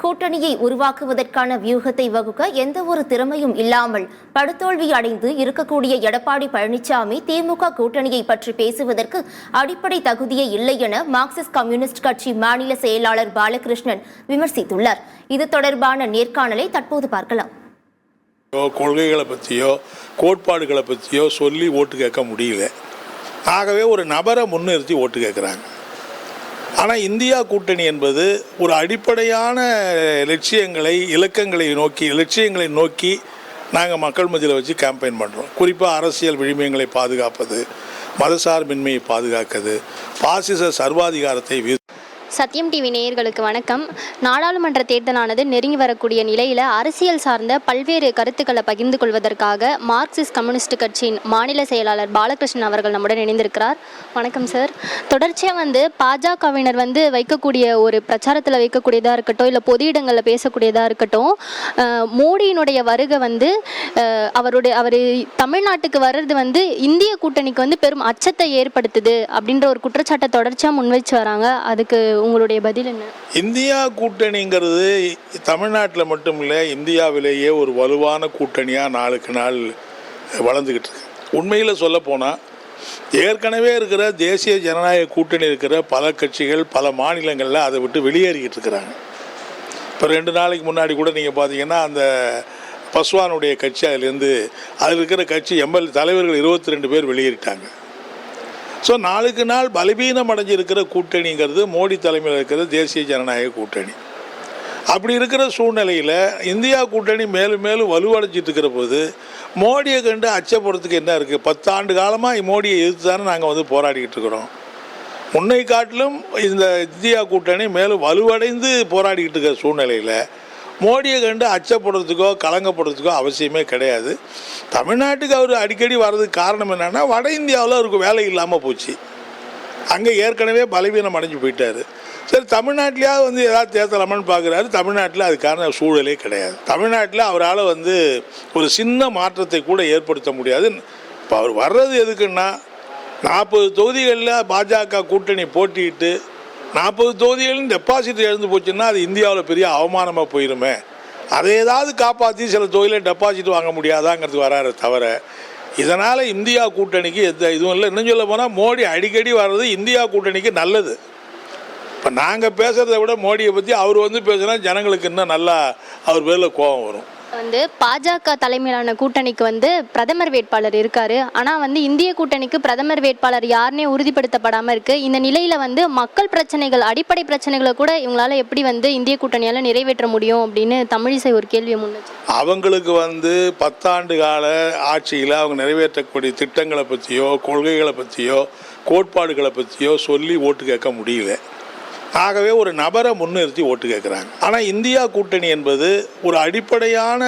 கூட்டணியை உருவாக்குவதற்கான வியூகத்தை வகுக்க எந்த ஒரு திறமையும் இல்லாமல் படுதோல்வி அடைந்து இருக்கக்கூடிய எடப்பாடி பழனிசாமி திமுக கூட்டணியை பற்றி பேசுவதற்கு அடிப்படை தகுதியே இல்லை என மார்க்சிஸ்ட் கம்யூனிஸ்ட் கட்சி மாநில செயலாளர் பாலகிருஷ்ணன் விமர்சித்துள்ளார். இது தொடர்பான நேர்காணலை தற்போது பார்க்கலாம். கொள்கைகளை பற்றியோ கோட்பாடுகளை பற்றியோ சொல்லி ஓட்டு கேட்க முடியல. ஆகவே ஒரு நபரை முன்னிறுத்தி ஓட்டு கேட்குறாங்க. ஆனால் இந்தியா கூட்டணி என்பது ஒரு அடிப்படையான இலக்கங்களை நோக்கி நாங்கள் மக்கள் மத்தியில் வச்சு கேம்பெயின் பண்ணுறோம். குறிப்பாக அரசியல் விழுமியங்களை பாதுகாப்பது, மதசார்பின்மையை பாதுகாக்கிறது, பாசிச சர்வாதிகாரத்தை சத்தியம் டிவி நேயர்களுக்கு வணக்கம். நாடாளுமன்ற தேர்தலானது நெருங்கி வரக்கூடிய நிலையில் அரசியல் சார்ந்த பல்வேறு கருத்துக்களை பகிர்ந்து கொள்வதற்காக மார்க்சிஸ்ட் கம்யூனிஸ்ட் கட்சியின் மாநில செயலாளர் பாலகிருஷ்ணன் அவர்கள் நம்முடன் இணைந்திருக்கிறார். வணக்கம் சார். தொடர்ச்சியாக பாஜகவினர் வைக்கக்கூடிய ஒரு பிரச்சாரத்தில் வைக்கக்கூடியதாக இருக்கட்டும், இல்லை பொது இடங்களில் பேசக்கூடியதாக இருக்கட்டும், மோடியினுடைய வருகை அவர் தமிழ்நாட்டுக்கு வர்றது இந்திய கூட்டணிக்கு பெரும் அச்சத்தை ஏற்படுத்துது அப்படின்ற ஒரு குற்றச்சாட்டை தொடர்ச்சியாக முன்வைச்சு வராங்க. அதுக்கு உங்களுடைய பதில் என்ன? இந்தியா கூட்டணிங்கிறது தமிழ்நாட்டில் மட்டும் இல்லை, இந்தியாவிலேயே ஒரு வலுவான கூட்டணியாக நாளுக்கு நாள் வளர்ந்துக்கிட்டு இருக்கு. உண்மையில் சொல்ல போனால் ஏற்கனவே இருக்கிற தேசிய ஜனநாயக கூட்டணி இருக்கிற பல கட்சிகள் பல மாநிலங்களில் அதை விட்டு வெளியேறிக்கிட்டு இருக்கிறாங்க. இப்போ 2 நாளைக்கு முன்னாடி கூட நீங்கள் பார்த்தீங்கன்னா அந்த பஸ்வானுடைய கட்சி அதில் இருக்கிற கட்சி தலைவர்கள் 22 பேர் வெளியேறிட்டாங்க. ஸோ நாளுக்கு நாள் பலவீனம் அடைஞ்சிருக்கிற கூட்டணிங்கிறது மோடி தலைமையில் இருக்கிற தேசிய ஜனநாயக கூட்டணி. அப்படி இருக்கிற சூழ்நிலையில் இந்தியா கூட்டணி மேலும் மேலும் வலுவடைஞ்சிட்டு இருக்கிற போது மோடியை கண்டு அச்சப்படுறதுக்கு என்ன இருக்குது? 10 ஆண்டு காலமாக மோடியை எதிர்த்து தானே நாங்கள் போராடிக்கிட்டு இருக்கிறோம். முன்னை காட்டிலும் இந்த இந்தியா கூட்டணி மேலும் வலுவடைந்து போராடிக்கிட்டு இருக்கிற சூழ்நிலையில் மோடியை கண்டு அச்சப்படுறதுக்கோ கலங்கப்படுறதுக்கோ அவசியமே கிடையாது. தமிழ்நாட்டுக்கு அவர் அடிக்கடி வர்றதுக்கு காரணம் என்னென்னா, வட இந்தியாவில் அவருக்கு வேலை இல்லாமல் போச்சு. அங்கே ஏற்கனவே பலவீனம் அடைஞ்சு போயிட்டார். சரி, தமிழ்நாட்டிலேயாவது ஏதாவது தேர்தலாமான்னு பார்க்குறாரு. தமிழ்நாட்டில் அதுக்கான சூழலே கிடையாது. தமிழ்நாட்டில் அவரால் ஒரு சின்ன மாற்றத்தை கூட ஏற்படுத்த முடியாது. இப்போ அவர் வர்றது எதுக்குன்னா, 40 தொகுதிகளில் பாஜக கூட்டணி போட்டிட்டு 40 தொகுதிகளின் டெபாசிட் எழுந்து போச்சுன்னா அது இந்தியாவில் பெரிய அவமானமாக போயிருமே. அதை ஏதாவது காப்பாற்றி சில தொகுதியில் டெபாசிட் வாங்க முடியாதாங்கிறது வராரு தவிர, இதனால் இந்தியா கூட்டணிக்கு எந்த இதுவும் இல்லை. இன்னும் சொல்ல போனால் மோடி அடிக்கடி வர்றது இந்தியா கூட்டணிக்கு நல்லது. இப்போ நாங்கள் பேசுகிறத விட மோடியை பற்றி அவர் பேசுனா ஜனங்களுக்கு இன்னும் நல்லா அவர் பேரில் கோபம் வரும். பாஜக தலைமையிலான கூட்டணிக்கு பிரதமர் வேட்பாளர் இருக்காரு. ஆனால் இந்திய கூட்டணிக்கு பிரதமர் வேட்பாளர் யாருன்னே உறுதிப்படுத்தப்படாமல் இருக்கு. இந்த நிலையில மக்கள் பிரச்சனைகள், அடிப்படை பிரச்சனைகளை கூட இவங்களால எப்படி இந்திய கூட்டணியால நிறைவேற்ற முடியும் அப்படின்னு தமிழிசை ஒரு கேள்வியை முன்வச்சு, அவங்களுக்கு 10 ஆண்டு கால ஆட்சியில் அவங்க நிறைவேற்றக்கூடிய திட்டங்களை பற்றியோ கொள்கைகளை பற்றியோ கோட்பாடுகளை பற்றியோ சொல்லி ஓட்டு கேட்க முடியல. ஆகவே ஒரு நபரை முன்னிறுத்தி ஓட்டு கேட்குறாங்க. ஆனால் இந்தியா கூட்டணி என்பது ஒரு அடிப்படையான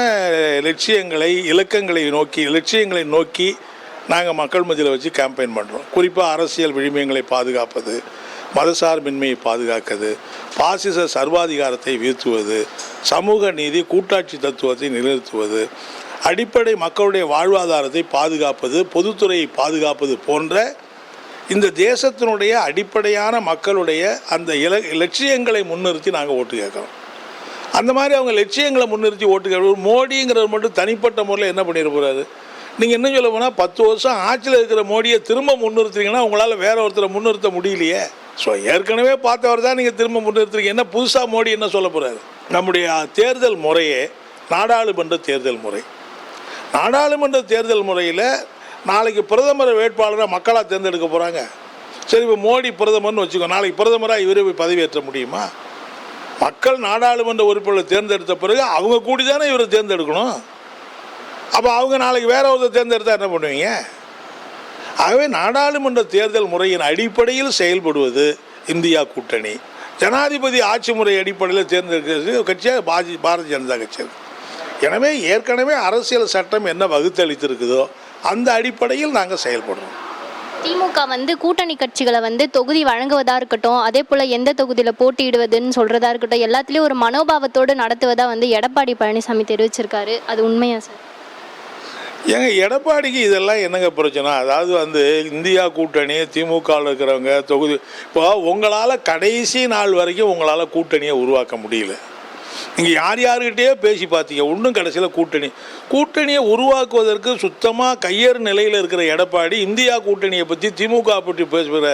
இலக்கங்களை நோக்கி நாங்கள் மக்கள் மத்தியில் வச்சு கேம்பெயின் பண்ணுறோம். குறிப்பாக அரசியல் விழுமியங்களை பாதுகாப்பது, மதசார்பின்மையை பாதுகாக்கிறது, பாசிச சர்வாதிகாரத்தை வீழ்த்துவது, சமூக நீதி கூட்டாட்சி தத்துவத்தை நிலைநிறுத்துவது, அடிப்படை மக்களுடைய வாழ்வாதாரத்தை பாதுகாப்பது, பொதுத்துறையை பாதுகாப்பது போன்ற இந்த தேசத்தினுடைய அடிப்படையான மக்களுடைய அந்த லட்சியங்களை முன்னிறுத்தி நாங்கள் ஓட்டு கேட்குறோம். அந்த மாதிரி அவங்க லட்சியங்களை முன்னிறுத்தி ஓட்டு கேட்குறோம். மோடிங்கிறவர் மட்டும் தனிப்பட்ட முறையில் என்ன பண்ணிட போகிறாரு? நீங்கள் என்ன சொல்ல போனால் 10 வருஷம் ஆட்சியில் இருக்கிற மோடியை திரும்ப முன்னிறுத்துறீங்கன்னா உங்களால் வேற ஒருத்தரை முன்னிறுத்த முடியலையே. ஸோ ஏற்கனவே பார்த்தவர் தான் நீங்கள் திரும்ப முன்னிறுத்துறீங்க. என்ன புதுசாக மோடி என்ன சொல்ல போகிறாரு? நம்முடைய தேர்தல் முறையே நாடாளுமன்ற தேர்தல் முறை. நாடாளுமன்ற தேர்தல் முறையில் நாளைக்கு பிரதமர் வேட்பாளராக மக்களாக தேர்ந்தெடுக்க போகிறாங்க. சரி, இப்போ மோடி பிரதமர்னு வச்சுக்கோ, நாளைக்கு பிரதமராக இவரே போய் பதவியேற்ற முடியுமா? மக்கள் நாடாளுமன்ற உறுப்பினர்களை தேர்ந்தெடுத்த பிறகு அவங்க கூடி தானே இவரை தேர்ந்தெடுக்கணும். அப்போ அவங்க நாளைக்கு வேற ஒருத்தர் தேர்ந்தெடுத்தால் என்ன பண்ணுவீங்க? ஆகவே நாடாளுமன்ற தேர்தல் முறையின் அடிப்படையில் செயல்படுவது இந்தியா கூட்டணி. ஜனாதிபதி ஆட்சி முறை அடிப்படையில் தேர்ந்தெடுக்கிறது கட்சியாக பாரதிய ஜனதா கட்சி. எனவே ஏற்கனவே அரசியல் சட்டம் என்ன வகுத்தளித்திருக்குதோ அந்த அடிப்படையில் நாங்கள் செயல்படுறோம். திமுக கூட்டணி கட்சிகளை தொகுதி வழங்குவதா இருக்கட்டும், அதே போல எந்த தொகுதியில் போட்டியிடுவதுன்னு சொல்றதா இருக்கட்டும், எல்லாத்துலேயும் ஒரு மனோபாவத்தோடு நடத்துவதா எடப்பாடி பழனிசாமி தெரிவிச்சிருக்காரு. அது உண்மையா சார்? ஏங்க, எடப்பாடிக்கு இதெல்லாம் என்னங்க பிரச்சனை? அதாவது இந்தியா கூட்டணி திமுகவில் இருக்கிறவங்க தொகுதி இப்போ உங்களால் கடைசி நாள் வரைக்கும் உங்களால் கூட்டணியை உருவாக்க முடியல. நீங்கள் யார் யாருக்கிட்டேயோ பேசி பார்த்தீங்க, ஒன்றும் கடைசியில் கூட்டணியை உருவாக்குவதற்கு சுத்தமாக கையேறு நிலையில் இருக்கிற எடப்பாடி இந்தியா கூட்டணியை பற்றி திமுக பற்றி பேசுகிற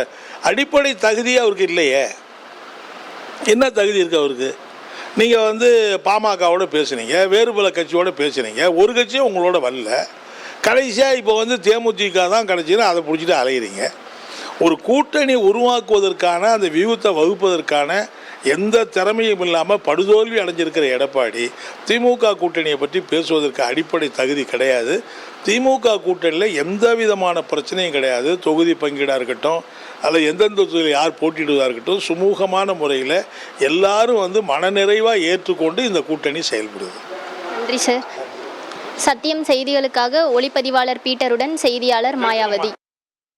அடிப்படை தகுதியே அவருக்கு இல்லையே. என்ன தகுதி இருக்குது அவருக்கு? நீங்கள் பாமகவோட பேசுனீங்க, வேறு பல கட்சியோடு பேசுனீங்க, ஒரு கட்சியும் உங்களோட வரல. கடைசியாக இப்போ தேமுதிக தான் கடைசியில் அதை பிடிச்சிட்டு அலையிறீங்க. ஒரு கூட்டணி உருவாக்குவதற்கான அந்த வியூகத்தை வகுப்பதற்கான எந்த திறமையும் இல்லாமல் படுதோல்வி அடைஞ்சிருக்கிற எடப்பாடி திமுக கூட்டணியை பற்றி பேசுவதற்கு அடிப்படை தகுதி கிடையாது. திமுக கூட்டணியில் எந்த விதமான பிரச்சனையும் கிடையாது. தொகுதி பங்கீடாக இருக்கட்டும், அல்லது எந்தெந்த தொகுதியில் யார் போட்டியிடுவதாக இருக்கட்டும், சுமூகமான முறையில் எல்லாரும் மனநிறைவாக ஏற்றுக்கொண்டு இந்த கூட்டணி செயல்படுது. நன்றி சார். சத்தியம் செய்திகளுக்காக ஒளிப்பதிவாளர் பீட்டருடன் செய்தியாளர் மாயாவதி.